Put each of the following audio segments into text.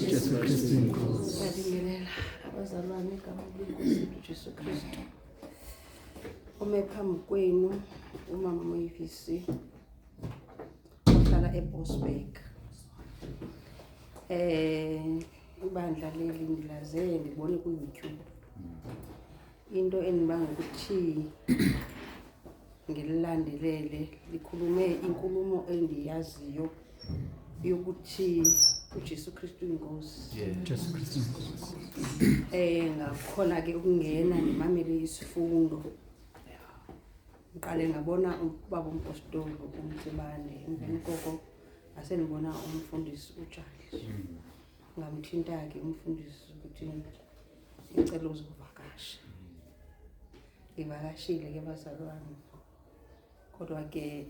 Jesu Kristu inkosi. Ngiyabingelela abazalwane egameni lenkosi yethu Jesu Kristu. Ume phambi kwenu umama Mavis ohlala eBosberg. Ibandla leli ngilaze ngibone ku YouTube. Into enibanga ukuthi ngililandelele likhulume inkulumo engiyaziyo yokuthi uJesu Kristu inkosi. Jesu Kristu inkosi. Ngakhona ke ukungena ngimamele isifundo. Ngiqale ngabona ubaba umpostoli uMthebane, emveni koko asenibona umfundisi uJali. Ngamthinta ke umfundisi ukuthi ngicela uzovakasha. Ngivakashile ke bazalwane. Kodwa ke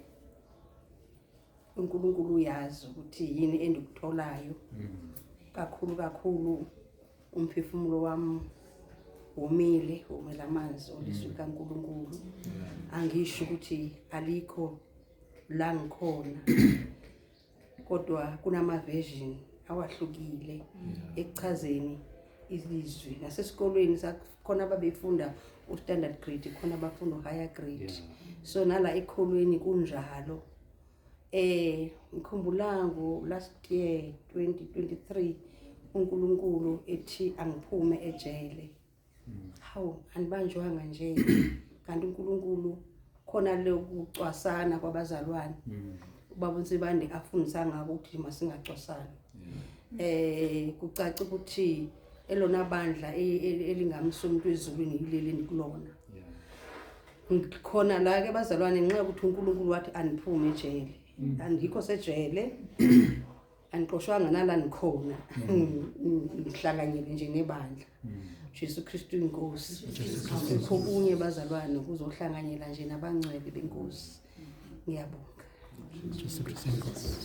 uNkulunkulu uyazi ukuthi yini endikutholayo. Kakhulu umphefumulo wami womile amanzi olizwi kaNkulunkulu. Angisho ukuthi alikho la ngikhona. Kodwa kunama version awahlukile ekuchazeni izizwi. Nasesikolweni sakhona ababefunda ustandard grade, khona abafunda higher grade. So nala ekholweni kunjalo. Ngikhumbula last year 2023 uNkulunkulu ethi angiphume ejele. Hawu anibanjwanga nje kanti uNkulunkulu khona lokucwasana kwabazalwane. Ubaba uNsibande afundisa ngako ukuthi masingacwasana. Kucaca ukuthi elona bandla elingamsomuntu ezulwini yileli ndikulona. Ngikhona la ke bazalwane ngenxa ukuthi uNkulunkulu wathi aniphume ejele. Andikho sejele. Anixoshwanga nala nikhona. Ngihlanganyele nje nebandla. Jesu Kristu inkosi. Akukho kunye bazalwane kuzohlanganyela nje nabangcwele benkosi. Ngiyabonga. Jesu Kristu inkosi.